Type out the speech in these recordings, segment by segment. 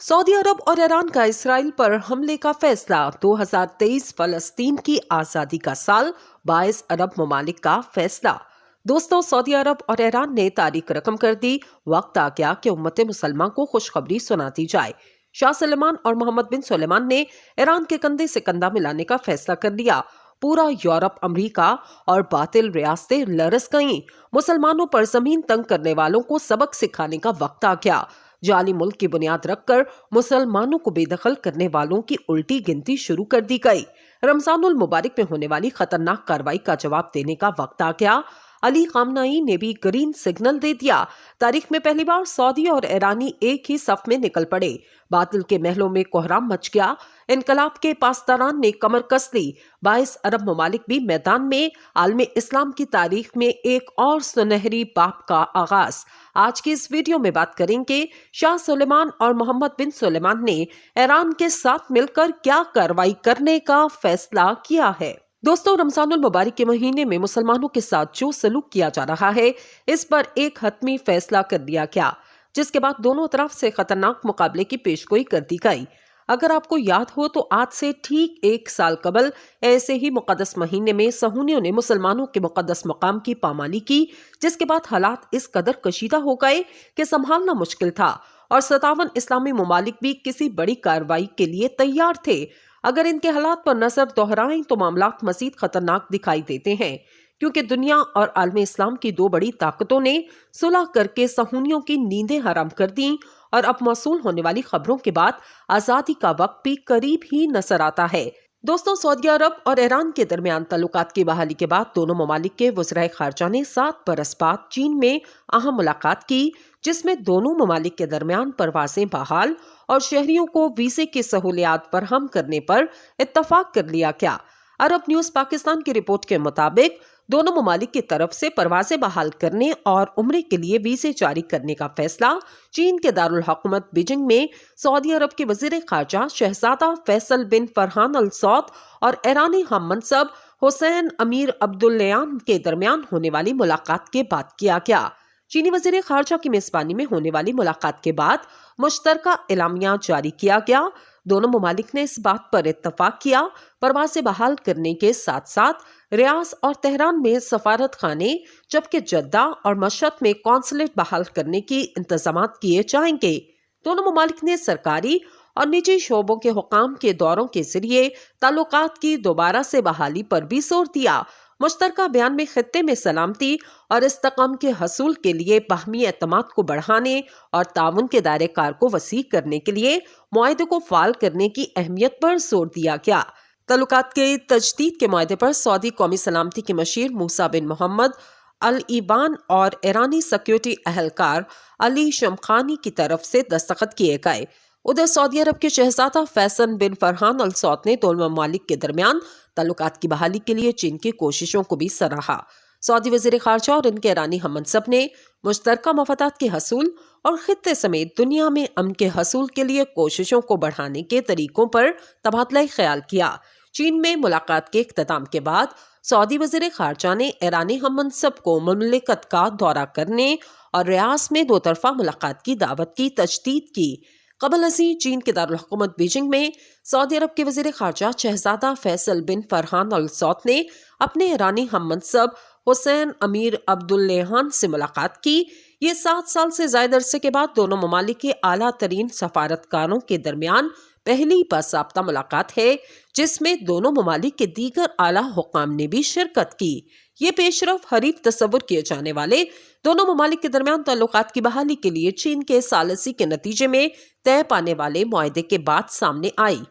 Saudi अरब और Iran का Israel पर हमले का फैसला। 2023 फलस्तीन की आजादी का साल, 22 अरब ममालिक का फैसला। दोस्तों, सऊदी अरब और ईरान ने तारीख रकम कर दी। वक्त आ गया कि उम्मत मुसलमान को खुशखबरी सुनाती जाए। शाह सलेमान और मोहम्मद बिन सुलेमान ने ईरान के कंधे से कंधा मिलाने का फैसला कर लिया। पूरा यूरोप, अमेरिका और बातिल रियासतें लरस गईं। मुसलमानों पर जमीन तंग करने वालों को सबक सिखाने का वक्त आ गया। जाली मुल्क की बुनियाद रखकर मुसलमानों को बेदखल करने वालों की उल्टी गिनती शुरू कर दी गई। रमजानुल मुबारक में होने वाली खतरनाक कार्रवाई का जवाब देने का वक्त आ गया। अली खामनाई ने भी ग्रीन सिग्नल दे दिया। तारीख में पहली बार सऊदी और ईरानी एक ही सफ में निकल पड़े। बातिल के महलों में कोहराम मच गया। इनकलाब के पासदारान ने कमर कस ली। 22 अरब ममालिक भी मैदान में। आलमे इस्लाम की तारीख में एक और सुनहरी बाब का आगाज। आज की इस वीडियो में बात करेंगे शाह सुलेमान और मोहम्मद बिन सुलेमान ने ईरान के साथ मिलकर क्या कार्रवाई करने का फैसला किया है। दोस्तों, रमजानुल मुबारक के महीने में मुसलमानों के साथ जो सलूक किया जा रहा है, इस पर एक हतमी फैसला कर लिया गया, जिसके बाद दोनों तरफ से खतरनाक मुकाबले की पेशगोई कर दी गई। अगर आपको याद हो तो आज से ठीक एक साल कबल ऐसे ही मुकद्दस महीने में सहूनियों ने मुसलमानों के मुकद्दस मकाम की पामाली की, जिसके बाद हालात इस कदर कशीदा हो गए कि संभालना मुश्किल था और 57 इस्लामी ममालिक भी किसी बड़ी कार्रवाई के लिए तैयार थे। अगर इनके हालात पर नजर दोहराएं तो मामलात मजीद खतरनाक दिखाई देते हैं, क्योंकि दुनिया और आलमे इस्लाम की दो बड़ी ताकतों ने सुलह करके सहूनियों की नींदें हराम कर दी और अब मौसूल होने वाली खबरों के बाद आजादी का वक्त भी करीब ही नजर आता है। दोस्तों, सऊदी अरब और ईरान के दरमियान ताल्लुकात की बहाली के बाद दोनों ममालिक के वज़राए खारजा ने 7 बरस बाद चीन में अहम मुलाकात की, जिसमें दोनों ममालिक के दरमियान परवाजें बहाल और शहरियों को वीजे की सहूलियात फराहम करने पर इत्तफाक कर लिया गया। अरब न्यूज पाकिस्तान की रिपोर्ट के मुताबिक दोनों ममालिक की तरफ से परवाजें बहाल करने और उम्रे के लिए वीजे जारी करने का फैसला चीन के दारुल हुकूमत बीजिंग में सऊदी अरब के वजीर खारजा शहजादा फैसल बिन फरहान अल सौद और ईरानी हम मनसब हुसैन अमीर अब्दुल्लेयान के दरमियान होने वाली मुलाकात के बाद किया गया। चीनी वजीर खारजा की मेजबानी में होने वाली मुलाकात के बाद मुश्तरका एलामिया जारी किया गया। दोनों ममालिक ने इस बात पर इत्तफाक किया परवाजें बहाल करने के साथ साथ रियाज और तेहरान में सफारत खाने, जबकि जद्दा और मशहद में कौंसलेट बहाल करने के इंतजाम किए जाएंगे। दोनों ममालिक ने सरकारी और निजी शोबों के हुकाम के दौरों के जरिए ताल्लुकात की दोबारा से बहाली पर भी जोर दिया। मुश्तरका बयान में खित्ते में सलामती और इस्तकाम के हसूल के लिए बाहमी एतमाद को बढ़ाने और ताउन के दायरे कार को वसी करने के लिए मुआहदे को फाल करने की अहमियत पर जोर दिया गया। ताल्लुकात के तजदीद के मुआहदे पर सऊदी कौमी सलामती के मशीर मूसा बिन मोहम्मद अल ईबान और ईरानी सिक्योरिटी अहलकार अली शमखानी की तरफ से दस्तखत किए गए। उधर सऊदी अरब के शहजादा फैसल बिन फरहान अल सौद ने दोनों ममालिक के दरमियान ताल्लुकात की बहाली के लिए चीन की कोशिशों को भी सराहा। सऊदी वजीर खारजा और इनके ईरानी हम मनसब ने मुश्तरका मफादात के हसूल और खित्ते समेत दुनिया में अमन के हसूल के लिए कोशिशों को बढ़ाने के तरीकों पर तबादला ख्याल किया। चीन में मुलाकात के इख्तिताम के बाद सऊदी वजीर खारजा ने ईरानी हम मनसब को मुमलिकत का दौरा करने और रियाज में दो तरफा मुलाकात की दावत की तजदीद की। कबल अजी चीन के दारुल हुकूमत बीजिंग में सऊदी अरब के वजीर खारजा शहजादा फैसल बिन फरहान अल सौद ने अपने ईरानी हम मनसब हुसैन अमीर अब्दुल्लेहान से मुलाकात की। ये 7 साल से ज्यादा अरसे के बाद दोनों ममालिक के आला तरीन सफारतकारों के दरमियान पहली बासाब्ता मुलाकात है, जिसमें दोनों ममालिक के दीगर आला हुकाम ने भी शिरकत की। ये पेशरफ हरीफ तस्वुर किए जाने वाले दोनों ममालिक के दरमियान ताल्लुकात की बहाली के लिए चीन के सालसी के नतीजे में तय पाने वाले मुआहदे के बाद सामने आई।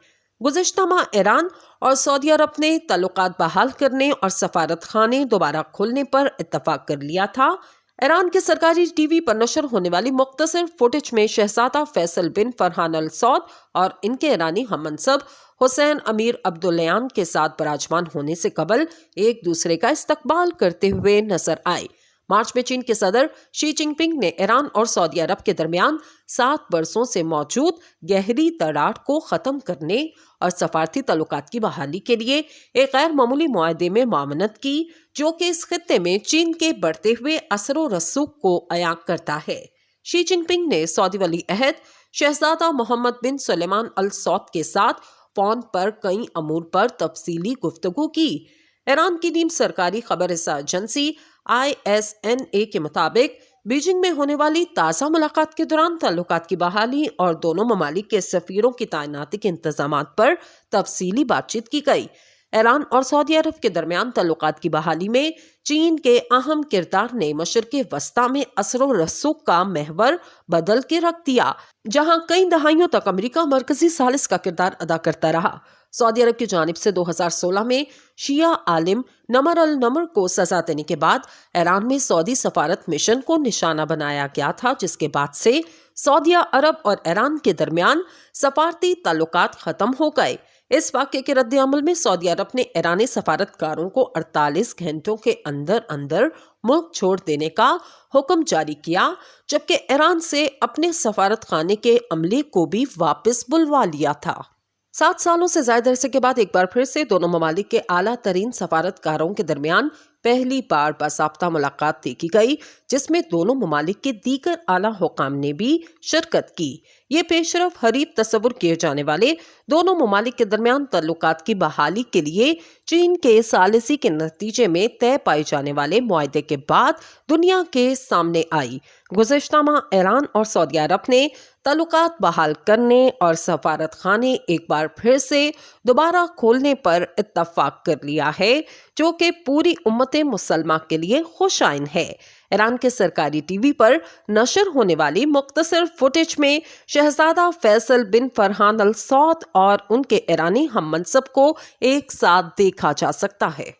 गुज़िश्ता माह ईरान और सऊदी अरब ने ताल्लुकात बहाल करने और सफारत खाने दोबारा खोलने पर इत्तफाक कर लिया था। ईरान के सरकारी टीवी पर नशर होने वाली मुख्तसर फुटेज में शहजादा फैसल बिन फरहान अल सौद और इनके ईरानी हम मनसब हुसैन अमीर अब्दुल्लेयान के साथ बराजमान होने से कबल एक दूसरे का इस्तकबाल करते हुए नजर आए। मार्च में चीन के सदर शी जिनपिंग ने ईरान और सऊदी अरब के दरमियान 7 बरसों से मौजूद गहरी दरार को खत्म करने और सफारती ताल्लुकात की बहाली के लिए एक गैर मामूली मुआहदे में मामनत की, जो कि इस खित्ते में चीन के बढ़ते हुए असर व रसूख को अयां करता है। शी जिनपिंग ने सऊदी वली अहद शहजादा मोहम्मद बिन सुलेमान अल सौद के साथ फोन पर कई अमूर पर तफसीली गुफ्तगू की। ईरान की नीम सरकारी खबर एजेंसी ISNA के मुताबिक बीजिंग में होने वाली ताज़ा मुलाकात के दौरान ताल्लुकात की बहाली और दोनों ममालिक के सफीरों की तैनाती के इंतजामात पर तफसीली बातचीत की गई। ईरान और सऊदी अरब के दरमियान ताल्लुकात की बहाली में चीन के अहम किरदार ने मशरिक़ वस्ता में असर व रसूख का महवर बदल के रख दिया, जहां कई दहाइयों तक अमेरिका मरकजी सालिस का किरदार अदा करता रहा। सऊदी अरब की जानिब से 2016 में शिया आलिम नमर अल नमर को सजा देने के बाद ईरान में सऊदी सफारत मिशन को निशाना बनाया गया था, जिसके बाद से सऊदी अरब और ईरान के दरमियान सफारती ताल्लुकात खत्म हो गए। इस वाक़े के रद्द अमल में सऊदी अरब ने ईरानी सफारतकारों को 48 घंटों के अंदर अंदर मुल्क छोड़ देने का हुक्म जारी किया, जबकि ईरान से अपने सफारत खाने के अमले को भी वापस बुलवा लिया था। 7 सालों से ज्यादा अरसे के बाद एक बार फिर से दोनों ममालिक के आला तरीन सफारतकारों के दरमियान पहली बार बासाब्ता मुलाकात देखी गई, जिसमें दोनों ममालिक के दीगर आला हुकाम ने भी शिरकत की। ये पेशरफ हरीफ तस्वुर किए जाने वाले दोनों ममालिक के दरमियान ताल्लुकात की बहाली के लिए चीन के सालिसी के नतीजे में तय पाए जाने वाले मुआहदे के बाद दुनिया के सामने आई। गुज़िश्ता माह ईरान और सऊदी अरब ने ताल्लुकात बहाल करने और सफारत खाने एक बार फिर से दोबारा खोलने पर इत्तफाक कर लिया है, जो कि पूरी उम्मत मुसलमा के लिए खुशाइन है। ईरान के सरकारी टीवी पर नशर होने वाली मुख्तसर फुटेज में शहजादा फैसल बिन फरहान अल सौद और उनके ईरानी हम मनसब को एक साथ देखा जा सकता है।